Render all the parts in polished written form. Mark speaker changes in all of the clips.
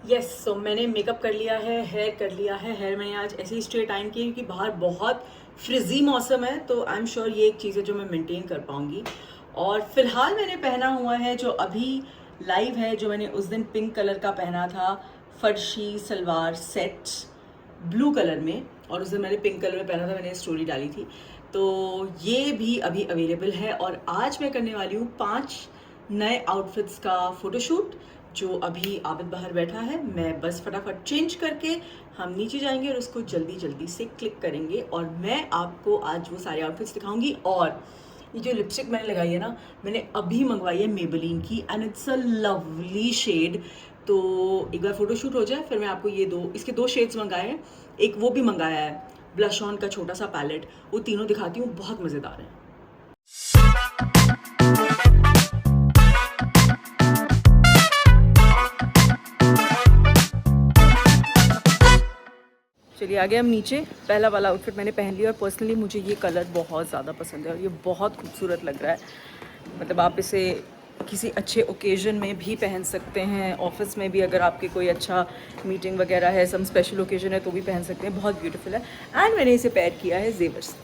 Speaker 1: Yes so मैंने makeup कर लिया है, हेयर कर लिया है। हेयर मैंने आज ऐसे ही स्ट्रेट टाइम की क्योंकि बाहर बहुत फ्रिजी मौसम है, तो आई एम श्योर ये एक चीज़ है जो मैं मेंटेन कर पाऊँगी। और फिलहाल मैंने पहना हुआ है जो अभी लाइव है, जो मैंने उस दिन पिंक कलर का पहना था, फर्शी सलवार सेट ब्लू कलर में, और उस दिन मैंने पिंक कलर में पहना था, मैंने स्टोरी डाली थी। तो ये भी अभी अवेलेबल है और आज मैं करने वाली हूँ 5 नए आउटफिट्स का फ़ोटोशूट। जो अभी आबिद बाहर बैठा है, मैं बस फटाफट चेंज करके हम नीचे जाएंगे और उसको जल्दी जल्दी से क्लिक करेंगे और मैं आपको आज वो सारे आउटफिट्स दिखाऊंगी। और ये जो लिपस्टिक मैंने लगाई है ना, मैंने अभी मंगवाई है मेबेलिन की and it's a lovely shade. तो एक बार फोटोशूट हो जाए फिर मैं आपको इसके दो शेड्स मंगाए हैं, एक वो भी मंगाया है ब्लश ऑन का छोटा सा पैलेट, वो तीनों दिखाती हूँ, बहुत मज़ेदार है। चलिए आगे हम नीचे। पहला वाला आउटफिट मैंने पहन लिया और पर्सनली मुझे ये कलर बहुत ज़्यादा पसंद है और ये बहुत खूबसूरत लग रहा है। मतलब आप इसे किसी अच्छे ओकेजन में भी पहन सकते हैं, ऑफिस में भी अगर आपके कोई अच्छा मीटिंग वगैरह है, सम स्पेशल ओकेजन है तो भी पहन सकते हैं। बहुत ब्यूटीफुल है एंड मैंने इसे पेयर किया है जेवर से।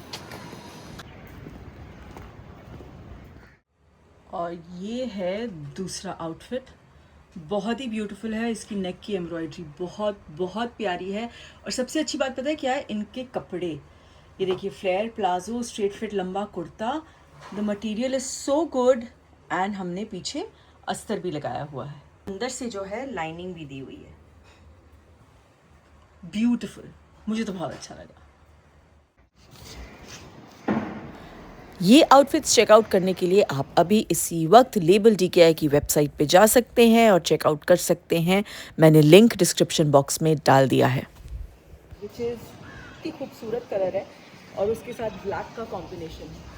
Speaker 1: और ये है दूसरा आउटफिट, बहुत ही ब्यूटीफुल है। इसकी नेक की एम्ब्रॉयडरी बहुत बहुत प्यारी है और सबसे अच्छी बात पता है क्या है, इनके कपड़े। ये देखिए, फ्लेयर प्लाजो स्ट्रेट फिट लंबा kurta, the material is so good and हमने पीछे अस्तर भी लगाया हुआ है, अंदर से जो है लाइनिंग भी दी हुई है। ब्यूटीफुल, मुझे तो बहुत अच्छा लगा।
Speaker 2: ये आउटफिट्स चेकआउट करने के लिए आप अभी इसी वक्त लेबल DKI की वेबसाइट पे जा सकते हैं और चेकआउट कर सकते हैं। मैंने लिंक डिस्क्रिप्शन बॉक्स में डाल दिया है।
Speaker 1: विच इज़ इतनी खूबसूरत कलर है और उसके साथ ब्लैक का कॉम्बिनेशन है।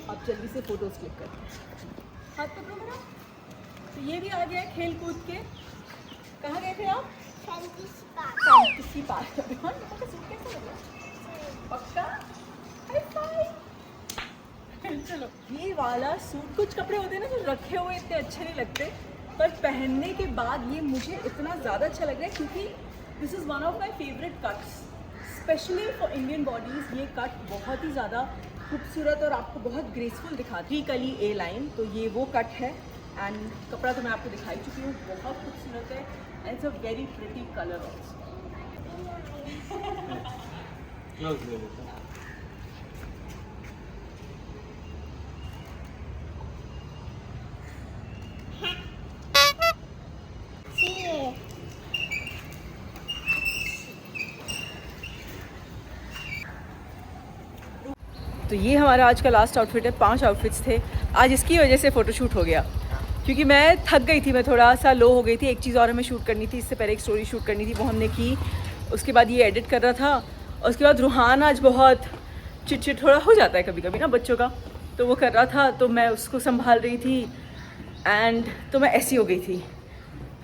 Speaker 1: आप जल्दी से फोटोज क्लिक करते हैं। हाथ पकड़ो मेरा। तो ये भी आ गया खेल कूद के। कहाँ गए थे आप? Fantasy park. पक्का? High five. चलो, ये वाला सूट, कुछ कपड़े होते हैं ना जो रखे हुए इतने अच्छे नहीं लगते, पर पहनने के बाद ये मुझे इतना ज़्यादा अच्छा लग रहा है क्योंकि this is one of my favourite cuts, specially for Indian bodies. ये कट बहुत ही ज़्यादा खूबसूरत और आपको बहुत ग्रेसफुल दिखाती है। कली ए लाइन, तो ये वो कट है एंड कपड़ा तो मैं आपको दिखाई चुकी हूँ, बहुत खूबसूरत है and it's a very pretty colour also. तो ये हमारा आज का लास्ट आउटफिट है। 5 आउटफिट्स थे आज, इसकी वजह से फ़ोटोशूट हो गया क्योंकि मैं थक गई थी, मैं थोड़ा सा लो हो गई थी। एक चीज़ और हमें शूट करनी थी, इससे पहले एक स्टोरी शूट करनी थी, वो हमने की। उसके बाद ये एडिट कर रहा था और उसके बाद रूहान आज बहुत चिट थोड़ा हो जाता है कभी कभी ना बच्चों का, तो वो कर रहा था तो मैं उसको संभाल रही थी एंड तो मैं ऐसी हो गई थी।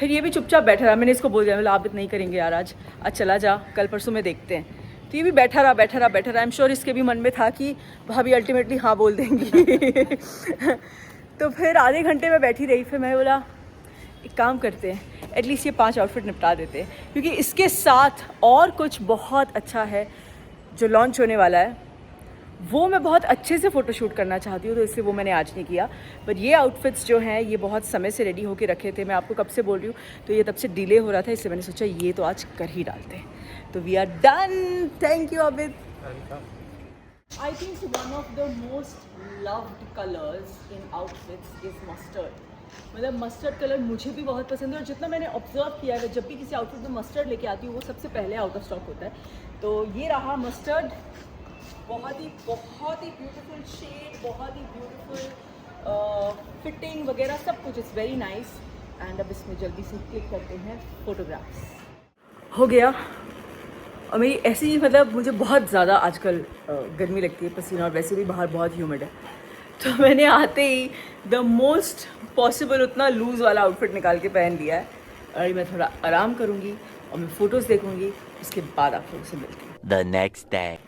Speaker 1: फिर ये भी चुपचाप बैठा रहा, मैंने इसको बोल दिया, मतलब आप नहीं करेंगे यार आज चला जा, कल परसों में देखते हैं। तो ये भी बैठा रहा। आई एम श्योर इसके भी मन में था कि भाभी अल्टीमेटली हाँ बोल देंगी। तो फिर आधे घंटे में बैठी रही, फिर मैं बोला एक काम करते हैं, एटलीस्ट ये 5 आउटफिट निपटा देते हैं क्योंकि इसके साथ और कुछ बहुत अच्छा है जो लॉन्च होने वाला है, वो मैं बहुत अच्छे से फ़ोटोशूट करना चाहती हूँ, तो इसलिए वो मैंने आज नहीं किया। पर ये आउटफिट्स जो हैं ये बहुत समय से रेडी होके रखे थे, मैं आपको कब से बोल रही हूँ, तो ये तब से डिले हो रहा था, इसलिए मैंने सोचा ये तो आज कर ही डालते हैं। तो we are done. Thank you Abid. I think one of the most loved colours in outfits is mustard. मतलब मस्टर्ड कलर मुझे भी बहुत पसंद है और जितना मैंने ऑब्जर्व किया है, जब भी किसी आउटफिट में मस्टर्ड लेके आती हूँ वो सबसे पहले आउट ऑफ स्टॉक होता है। तो ये रहा मस्टर्ड, बहुत ही ब्यूटीफुल शेड, बहुत ही ब्यूटीफुल फिटिंग वगैरह सब कुछ, इज़ वेरी नाइस। एंड अब इसमें जल्दी से क्लिक करते हैं फोटोग्राफ्स। हो गया। और मेरी ऐसी, मतलब मुझे बहुत ज़्यादा आजकल गर्मी लगती है, पसीना, और वैसे भी बाहर बहुत ह्यूमिड है, तो मैंने आते ही द मोस्ट पॉसिबल उतना लूज़ वाला आउटफिट निकाल के पहन लिया है। और मैं थोड़ा आराम करूँगी और मैं फ़ोटोज़ देखूँगी, उसके बाद आप लोगों से मिलती हूँ।
Speaker 3: The next day.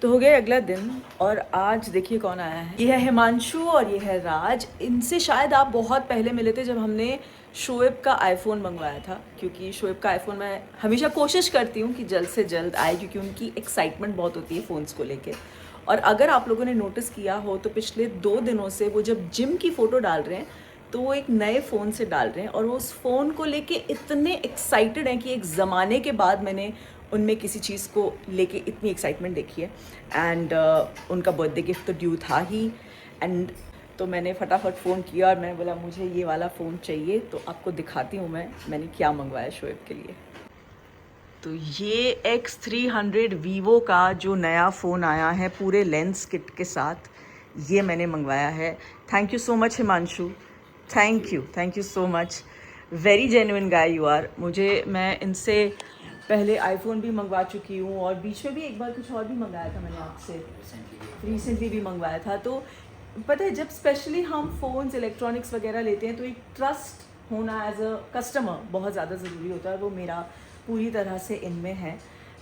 Speaker 1: तो हो गया अगला दिन और आज देखिए कौन आया है। ये है हिमांशु और ये है राज। इनसे शायद आप बहुत पहले मिले थे जब हमने शोएब का आईफोन मंगवाया था, क्योंकि शोएब का आईफोन मैं हमेशा कोशिश करती हूँ कि जल्द से जल्द आए, क्योंकि उनकी एक्साइटमेंट बहुत होती है फ़ोन्स को लेके। और अगर आप लोगों ने नोटिस किया हो तो पिछले 2 दिनों से वो जब जिम की फ़ोटो डाल रहे हैं तो वो एक नए फ़ोन से डाल रहे हैं और वो उस फ़ोन को लेके इतने एक्साइटेड हैं कि एक ज़माने के बाद मैंने उनमें किसी चीज़ को लेके इतनी एक्साइटमेंट देखी है। एंड उनका बर्थडे गिफ्ट तो ड्यू था ही, एंड तो मैंने फटाफट फ़ोन किया और मैंने बोला मुझे ये वाला फ़ोन चाहिए। तो आपको दिखाती हूँ मैंने क्या मंगवाया शोएब के लिए। तो ये X300 वीवो का जो नया फ़ोन आया है पूरे लेंस किट के साथ, ये मैंने मंगवाया है। Thank you so much Himanshu, thank you so much, very genuine guy you are. मैं इनसे पहले आईफोन भी मंगवा चुकी हूँ और बीच में भी एक बार कुछ और भी मंगाया था मैंने आपसे, रिसेंटली भी मंगवाया था। तो पता है जब स्पेशली हम फ़ोन्स इलेक्ट्रॉनिक्स वगैरह लेते हैं तो एक ट्रस्ट होना एज अ कस्टमर बहुत ज़्यादा ज़रूरी होता है, वो मेरा पूरी तरह से इनमें है।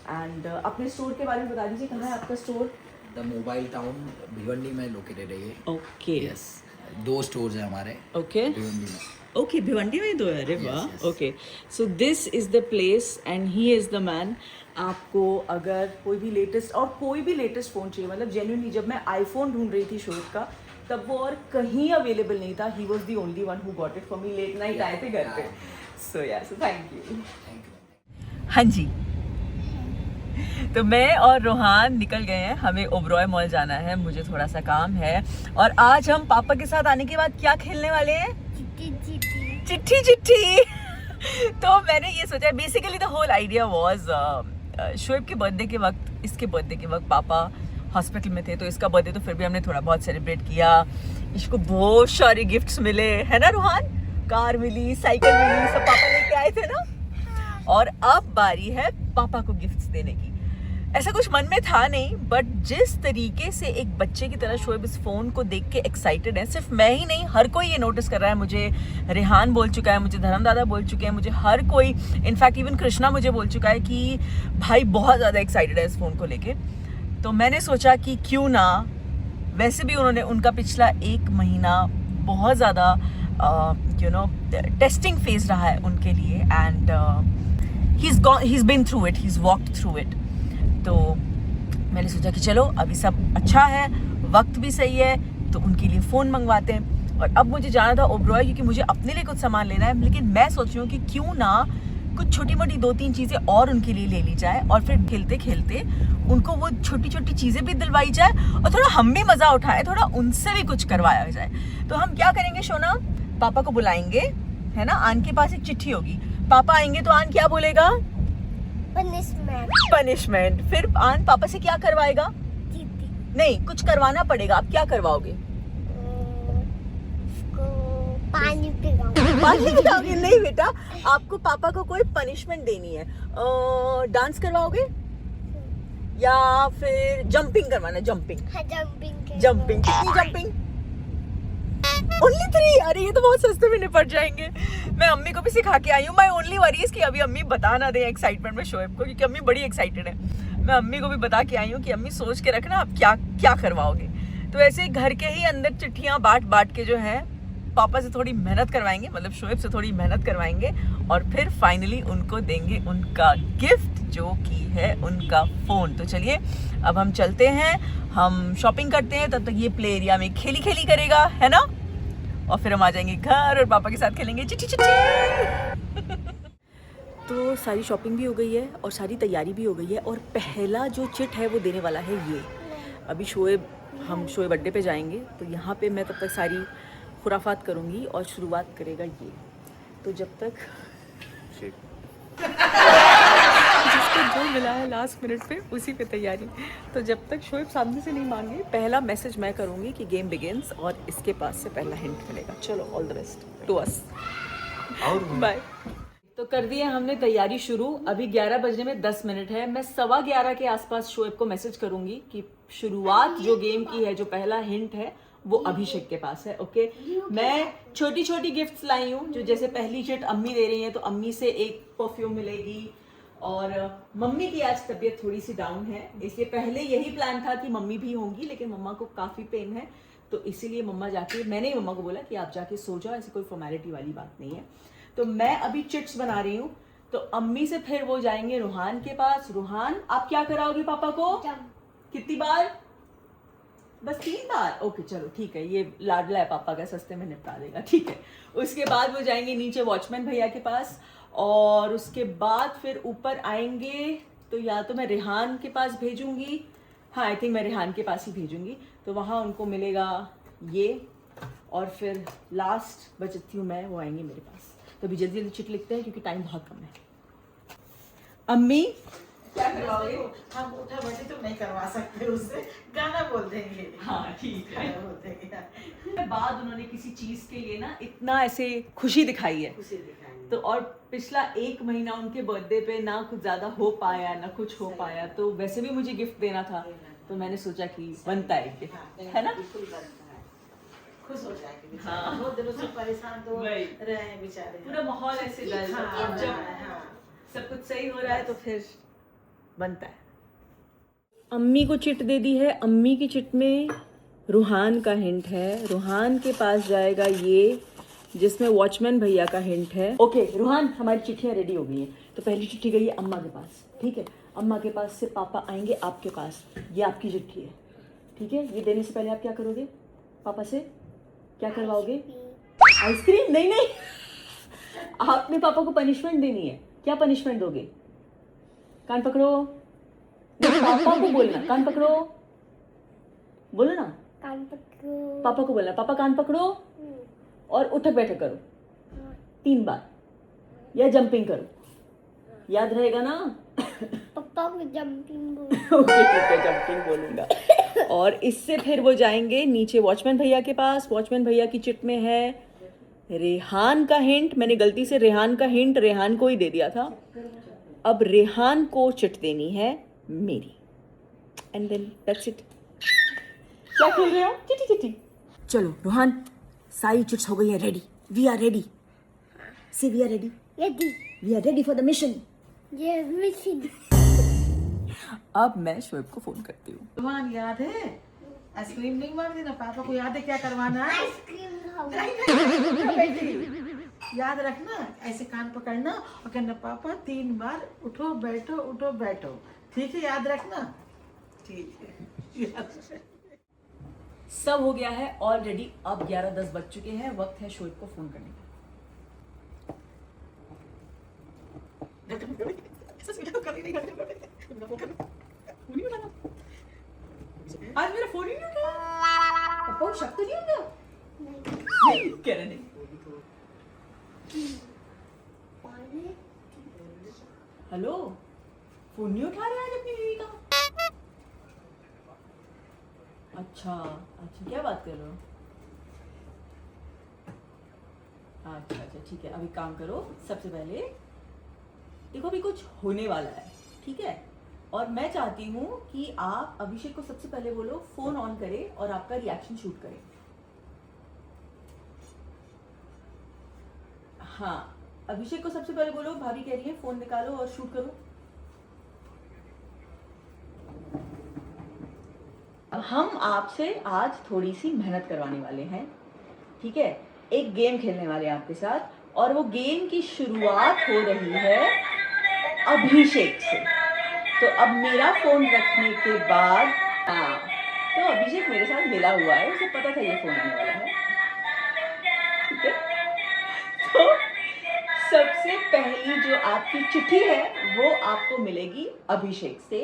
Speaker 1: एंड अपने स्टोर के बारे में बता दीजिए, कहाँ है आपका store?
Speaker 3: The mobile town Bhiwandi में लोकेटेड है ये।
Speaker 1: ओके,
Speaker 3: यस, 2 स्टोर्स हैं हमारे
Speaker 1: ओके
Speaker 3: भिवंडी में।
Speaker 1: ओके, भिवंडी में 2 है, अरे वाह।
Speaker 3: yes.
Speaker 1: Okay, so this is the place and he is the man. आपको अगर कोई भी लेटेस्ट फ़ोन चाहिए, मतलब जेन्युइनली जब मैं आईफोन ढूंढ रही थी शोएब का तब वो और कहीं अवेलेबल नहीं था। He was the only one who got it for me. Late night आए थे घर पे। So thank you. हाँ जी, तो मैं और रोहान निकल गए हैं, हमें ओबरॉय मॉल जाना है, मुझे थोड़ा सा काम है। और आज हम पापा के साथ आने के बाद क्या खेलने वाले हैं? चिट्ठी। तो मैंने ये सोचा, basically the whole idea was Shoaib के बर्थडे के वक्त, इसके बर्थडे के वक्त पापा हॉस्पिटल में थे, तो इसका बर्थडे तो फिर भी हमने थोड़ा बहुत सेलिब्रेट किया। इसको बहुत सारे गिफ्ट्स मिले, है ना रोहान? कार मिली, साइकिल मिली, सब पापा लेके आए थे ना। और अब बारी है पापा को गिफ्ट्स देने की। ऐसा कुछ मन में था नहीं, बट जिस तरीके से एक बच्चे की तरह शोएब इस फ़ोन को देख के एक्साइटेड है, सिर्फ मैं ही नहीं, हर कोई ये नोटिस कर रहा है। मुझे रेहान बोल चुका है, मुझे धर्म दादा बोल चुके हैं, मुझे हर कोई, इनफैक्ट इवन कृष्णा मुझे बोल चुका है कि भाई बहुत ज़्यादा एक्साइटेड है इस फ़ोन को लेके। तो मैंने सोचा कि क्यों ना, वैसे भी उनका पिछला 1 महीना बहुत ज़्यादा टेस्टिंग फेज रहा है उनके लिए, and he's been through it, he's walked through it। तो मैंने सोचा कि चलो अभी सब अच्छा है, वक्त भी सही है, तो उनके लिए फ़ोन मंगवाते हैं। और अब मुझे जाना था ओबरॉय, क्योंकि मुझे अपने लिए कुछ सामान लेना है, लेकिन मैं सोच रही हूँ कि क्यों ना कुछ छोटी मोटी 2-3 चीज़ें और उनके लिए ले ली जाए, और फिर खेलते खेलते उनको वो छोटी छोटी चीज़ें भी दिलवाई जाए और थोड़ा हम भी मज़ा उठाए, थोड़ा उनसे भी कुछ करवाया जाए। तो हम क्या करेंगे शोना, पापा को बुलाएंगे, है ना। आन के पास एक चिट्ठी होगी, पापा आएंगे तो आन क्या बोलेगा? पनिशमेंट। फिर आन पापा से क्या करवाएगा? नहीं, कुछ करवाना पड़ेगा। आप क्या करवाओगे?
Speaker 4: पानी
Speaker 1: पिलाओगे? नहीं बेटा, आपको पापा को कोई पनिशमेंट देनी है। डांस करवाओगे या फिर जंपिंग करवाना? जंपिंग। कितनी जंपिंग? ओनली 3? अरे ये तो बहुत सस्ते में निपट जाएंगे। मैं अम्मी को भी सिखा के आई हूँ। माई ओनली वरी इज कि अभी अम्मी बता ना दे एक्साइटमेंट में शोएब को, क्योंकि अम्मी बड़ी एक्साइटेड है। मैं अम्मी को भी बता के आई हूँ कि अम्मी सोच के रखना आप क्या क्या करवाओगे। तो ऐसे घर के ही अंदर चिट्ठियाँ बांट के जो है पापा से थोड़ी मेहनत करवाएंगे, मतलब शोएब से थोड़ी मेहनत करवाएंगे, और फिर फाइनली उनको देंगे उनका गिफ्ट, जो कि है उनका फ़ोन। तो चलिए अब हम चलते हैं, हम शॉपिंग करते हैं, तब तक ये प्ले एरिया में खेली करेगा, है ना। और फिर हम आ जाएंगे घर और पापा के साथ खेलेंगे चिट्ठी। तो सारी शॉपिंग भी हो गई है और सारी तैयारी भी हो गई है, और पहला जो चिट है वो देने वाला है ये। अभी हम शोएब अड्डे पे जाएंगे, तो यहाँ पे मैं तब तक सारी खुराफात करूँगी और शुरुआत करेगा ये। तो जब तक जिसको जो मिला है लास्ट मिनट पे उसी पे तैयारी। तो जब तक शोएब सामने से नहीं मांगे, पहला मैसेज मैं करूँगी कि गेम बिगिंस, और इसके पास से पहला हिंट मिलेगा। चलो, all the best to us, bye. तो कर दिए हमने तैयारी शुरू। अभी 11 बजने में 10 मिनट है। मैं 11:15 के आसपास शोएब को मैसेज करूँगी कि शुरुआत जो गेम की है, जो पहला हिंट है, वो अभिषेक के पास है। ओके, मैं छोटी गिफ्ट्स लाई हूँ, जो जैसे पहली चिट अम्मी दे रही हैं, तो अम्मी से एक परफ्यूम मिलेगी, और मम्मी की आज तबीयत थोड़ी सी डाउन है, इसलिए पहले यही प्लान था कि मम्मी भी होंगी, लेकिन मम्मा को काफ़ी पेन है, तो इसीलिए मम्मा जाके, मैंने ही मम्मा को बोला कि आप जाके सो जाओ, ऐसी कोई फॉर्मेलिटी वाली बात नहीं है। तो मैं अभी चिट्स बना रही हूँ, तो अम्मी से फिर वो जाएंगे रूहान के पास। रूहान, आप क्या कराओगे पापा को? कितनी बार? बस 3 बार? ओके चलो ठीक है, ये लाडला है पापा का, सस्ते में निपटा देगा, ठीक है। उसके बाद वो जाएंगे नीचे वॉचमैन भैया के पास, और उसके बाद फिर ऊपर आएंगे, तो या तो मैं रेहान के पास भेजूंगी, हाँ आई थिंक मैं रेहान के पास ही भेजूंगी, तो वहाँ उनको मिलेगा ये, और फिर लास्ट बचती हूँ मैं, वो आएंगे मेरे पास। तो अभी जल्दी जल्दी चिट लिखते हैं क्योंकि टाइम बहुत कम है। अम्मी क्या करवाओगे?
Speaker 4: हम उठा बैठे तो नहीं करवा सकते, उससे गाना बोल देंगे।
Speaker 1: हाँ ठीक है।
Speaker 4: गाना बोल देंगे।
Speaker 1: बाद उन्होंने किसी चीज के लिए ना इतना ऐसे खुशी दिखाई है,
Speaker 4: खुशी दिखाएंगे।
Speaker 1: तो और पिछला 1 महीना उनके बर्थडे पे ना कुछ ज्यादा हो पाया ना कुछ हो पाया, तो वैसे भी मुझे गिफ्ट देना था, तो मैंने सोचा कि बनता है गिफ्ट,
Speaker 4: हाँ,
Speaker 1: है ना?
Speaker 4: बिल्कुल बनता है, खुश हो जाएंगे बेचारे।
Speaker 1: हाँ।
Speaker 4: बहुत दिनों से परेशान तो
Speaker 1: वही।
Speaker 4: रहे हैं बेचारे।
Speaker 1: पूरा माहौल ऐसे डल,
Speaker 4: हाँ,
Speaker 1: अब जब
Speaker 4: हाँ।
Speaker 1: सब कुछ सही हो रहा है तो फिर बनता है। अम्मी को चिट दे दी है, अम्मी की चिट में रूहान का हिंट है, रूहान के पास जाएगा ये, जिसमें वॉचमैन भैया का हिंट है। ओके रूहान, हमारी चिट्ठियाँ रेडी हो गई हैं, तो पहली चिट्ठी गई है अम्मा के पास, ठीक है? अम्मा के पास से पापा आएंगे आपके पास, ये आपकी चिट्ठी है, ठीक है? ये देने से पहले आप क्या करोगे? पापा से क्या करवाओगे? आइसक्रीम? नहीं नहीं, आपने पापा को पनिशमेंट देनी है। क्या पनिशमेंट दोगे? कान पकड़ो, पापा को बोलना, कान पकड़ो, बोलो ना,
Speaker 5: कान पकड़ो।
Speaker 1: पापा को बोलना, पापा कान पकड़ो, और उठक बैठक करो 3 बार, या जंपिंग करो, याद रहेगा ना?
Speaker 5: पापा को जंपिंग बोल।
Speaker 1: ओके ठीक है, जंपिंग बोलूंगा। और इससे फिर वो जाएंगे नीचे वॉचमैन भैया के पास। वॉचमैन भैया की चिट में है रेहान का हिंट, मैंने गलती से रेहान का हिंट रेहान को ही दे दिया था, अब रेहान को चिट देनी है मेरी, एंड देन दैट्स इट। क्या खेल रहे हो? चिट्टी चिट्टी। चलो रोहन, सारी चिट्स हो गई है ready, we are ready, say we are ready,
Speaker 5: यदि
Speaker 1: we are ready for the mission.
Speaker 5: ये मिशन।
Speaker 1: अब मैं शोएब को फोन करती हूँ।
Speaker 4: भगवान याद है? आइसक्रीम नहीं मांग देना, पापा को याद है क्या करवाना है?
Speaker 5: आइसक्रीम खाओ।
Speaker 4: याद रखना, ऐसे कान पकड़ना और कहना पापा 3 बार उठो बैठो, ठीक है? याद रखना, ठीक है? याद रखना।
Speaker 1: सब हो गया है ऑलरेडी, अब 11:10 बज चुके हैं, वक्त है शोएब को फोन करने का। आज मेरा फोन ही नहीं उठा। पापा शक तो नहीं हो गया? नहीं कह रहे नहीं। हेलो, फोन नहीं उठा रहा है अपनी बीवी का? अच्छा अच्छा, क्या बात कर रहे हो? अच्छा अच्छा ठीक है, अभी काम करो, सबसे पहले देखो अभी कुछ होने वाला है, ठीक है? और मैं चाहती हूँ कि आप अभिषेक को सबसे पहले बोलो फोन ऑन करे और आपका रिएक्शन शूट करे। हाँ, अभिषेक को सबसे पहले बोलो भाभी कह रही है फोन निकालो और शूट करो। हम आपसे आज थोड़ी सी मेहनत करवाने वाले हैं, ठीक है? एक गेम खेलने वाले हैं आपके साथ, और वो गेम की शुरुआत हो रही है अभिषेक से। तो अब मेरा फोन रखने के बाद, हाँ, तो अभिषेक मेरे साथ मिला हुआ है, उसे पता था ये फोन आने वाला है, ठीक है? तो सबसे पहली जो आपकी चिट्ठी है वो आपको मिलेगी अभिषेक से,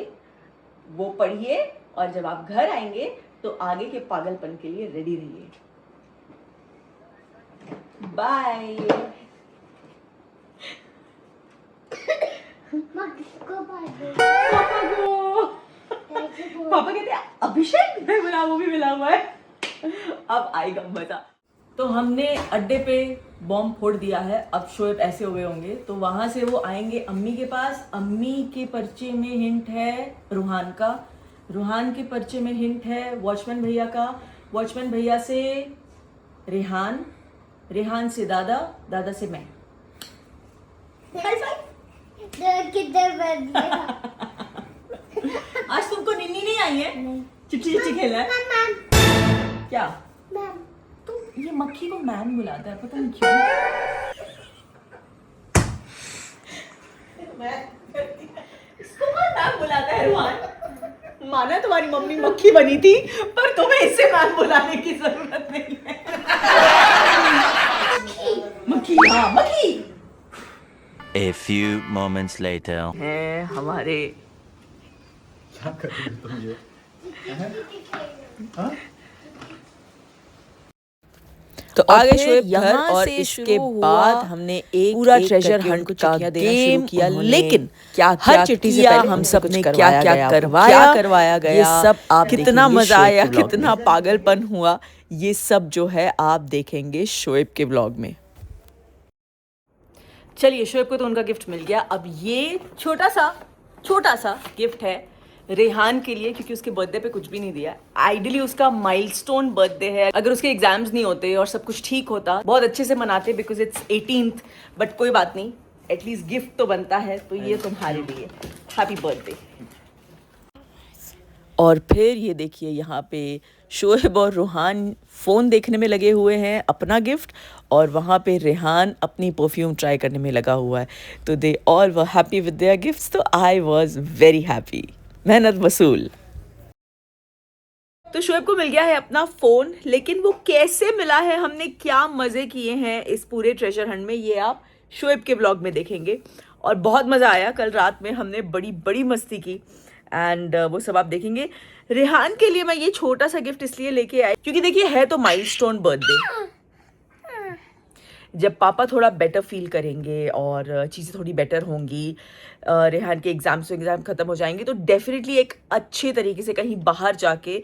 Speaker 1: वो पढ़िए, और जब आप घर आएंगे तो आगे के पागलपन के लिए रेडी रहिए। बाय।
Speaker 5: माँ किसको बांधो?
Speaker 1: पापा को।
Speaker 5: कैसे बोल?
Speaker 1: पापा कहते हैं अभिषेक मैं बोला, वो भी मिला हुआ है, अब आएगा मजा। तो हमने अड्डे पे बॉम्ब फोड़ दिया है, अब शोएब ऐसे हो गए होंगे, तो वहां से वो आएंगे अम्मी के पास। अम्मी के पर्चे में हिंट है रूहान का, रूहान के पर्चे में हिंट है वॉचमैन भैया का, वॉचमैन भैया से रेहान, रेहान से दादा, दादा से मैं। हाय हाय।
Speaker 5: किधर बैठ गया?
Speaker 1: आज तुमको नींद नहीं आई है? चिट्ठी चिट्ठी खेला है?
Speaker 5: मैम
Speaker 1: क्या?
Speaker 5: मैम
Speaker 1: ये मक्खी को मैम बुलाता है, पता नहीं क्यों। इसको कौन मैम बुलाता है रुहान? माना तुम्हारी मम्मी मक्खी बनी थी, पर तुम्हें इसे मैम बुलाने की जरूरत नहीं है। मक्खी, हाँ मक्खी।
Speaker 6: A few moments later.
Speaker 1: हैं हमारे
Speaker 2: तो
Speaker 1: और
Speaker 2: आगे
Speaker 1: फिर
Speaker 2: शोएब
Speaker 1: यहाँ
Speaker 2: घर और
Speaker 1: से
Speaker 2: इसके
Speaker 1: शुरू हुआ
Speaker 2: बाद हमने एक
Speaker 1: पूरा
Speaker 2: एक
Speaker 1: ट्रेजर
Speaker 2: करके
Speaker 1: हंट
Speaker 2: उनको
Speaker 1: का
Speaker 2: चिट्ठियां देना
Speaker 1: गेम
Speaker 2: शुरू किया,
Speaker 1: उन्होंने
Speaker 2: लेकिन
Speaker 1: क्या
Speaker 2: हर चिट्ठी से पहले
Speaker 1: हम
Speaker 2: हम
Speaker 1: सब
Speaker 2: सब
Speaker 1: ने
Speaker 2: ने
Speaker 1: क्या क्या करवाया
Speaker 2: गया,
Speaker 1: ये सब आप
Speaker 2: कितना
Speaker 1: देखेंगे
Speaker 2: मजा
Speaker 1: शोएब
Speaker 2: आया,
Speaker 1: के ब्लॉग
Speaker 2: कितना
Speaker 1: में।
Speaker 2: पागलपन हुआ, ये सब जो है आप देखेंगे शोएब के ब्लॉग में।
Speaker 1: चलिए शोएब को तो उनका गिफ्ट मिल गया। अब ये छोटा सा गिफ्ट है रेहान के लिए, क्योंकि उसके बर्थडे पे कुछ भी नहीं दिया। आइडियली उसका माइलस्टोन बर्थडे है, अगर उसके एग्जाम्स नहीं होते और सब कुछ ठीक होता बहुत अच्छे से मनाते, बिकॉज इट्स 18th, बट कोई बात नहीं, एटलीस्ट गिफ्ट तो बनता है। तो ये तुम्हारे लिए हैप्पी बर्थडे।
Speaker 2: और फिर ये देखिए यहाँ पे शोएब और रूहान फ़ोन देखने में लगे हुए हैं अपना गिफ्ट, और वहाँ पे रेहान अपनी परफ्यूम ट्राई करने में लगा हुआ है। तो they all were happy with their gifts, तो आई वाज वेरी हैप्पी। मेहनत वसूल। तो शोएब को मिल गया है अपना फ़ोन, लेकिन वो कैसे मिला है, हमने क्या मज़े किए हैं इस पूरे ट्रेजर हंट में, ये आप शोएब के ब्लॉग में देखेंगे। और बहुत मज़ा आया, कल रात में हमने बड़ी बड़ी मस्ती की, एंड वो सब आप देखेंगे। रेहान के लिए मैं ये छोटा सा गिफ्ट इसलिए लेके आई क्योंकि देखिए है तो माइलस्टोन बर्थडे, जब पापा थोड़ा बेटर फील करेंगे और चीज़ें थोड़ी बेटर होंगी, रेहान के एग्ज़ाम ख़त्म हो जाएंगे, तो डेफिनेटली एक अच्छे तरीके से कहीं बाहर जाके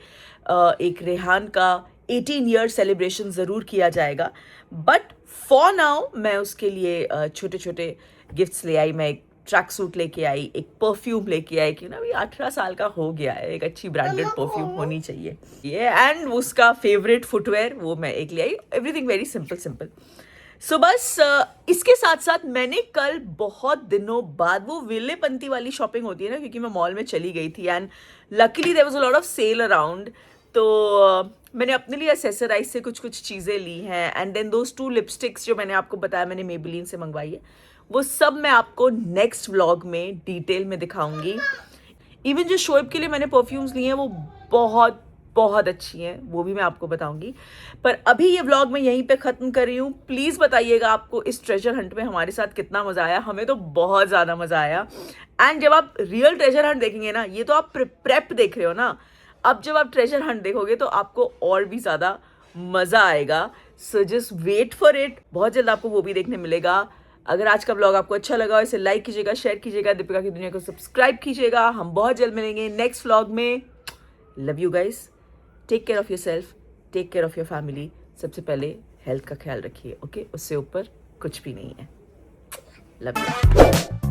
Speaker 2: एक रेहान का 18 ईयर सेलिब्रेशन ज़रूर किया जाएगा। बट फॉर नाउ मैं उसके लिए छोटे छोटे गिफ्ट्स ले आई। मैं एक ट्रैक सूट लेके आई, एक परफ्यूम लेके आई, कि ना अभी 18 साल का हो गया है, एक अच्छी ब्रांडेड परफ्यूम होनी चाहिए ये, एंड उसका फेवरेट फुटवेयर वो मैं एक ले आई। Everything very simple. सो बस इसके साथ साथ मैंने कल बहुत दिनों बाद वो विलेपंती वाली शॉपिंग होती है ना, क्योंकि मैं मॉल में चली गई थी and luckily there was a lot of sale around, तो मैंने अपने लिए एसेसराइज से कुछ चीज़ें ली हैं। एंड देन दोज 2 लिपस्टिक्स जो मैंने आपको बताया मैंने मेबेलिन से मंगवाई है, वो सब मैं आपको नेक्स्ट व्लॉग में डिटेल में दिखाऊंगी। इवन जो शोएब के लिए मैंने परफ्यूम्स ली हैं वो बहुत अच्छी हैं, वो भी मैं आपको बताऊंगी। पर अभी ये व्लॉग मैं यहीं पे ख़त्म कर रही हूँ। प्लीज़ बताइएगा आपको इस ट्रेजर हंट में हमारे साथ कितना मज़ा आया। हमें तो बहुत ज़्यादा मज़ा आया। एंड जब आप रियल ट्रेजर हंट देखेंगे ना, ये तो आप प्रेप देख रहे हो ना, अब जब आप ट्रेजर हंट देखोगे तो आपको और भी ज़्यादा मज़ा आएगा। So just wait for it, बहुत जल्द आपको वो भी देखने मिलेगा। अगर आज का ब्लॉग आपको अच्छा लगा, इसे लाइक कीजिएगा, शेयर कीजिएगा, दीपिका की दुनिया को सब्सक्राइब कीजिएगा। हम बहुत जल्द मिलेंगे नेक्स्ट व्लॉग में। Love you guys, take care of yourself, take care of your family. सबसे पहले हेल्थ का ख्याल रखिए, ओके? उससे ऊपर कुछ भी नहीं है। Love you.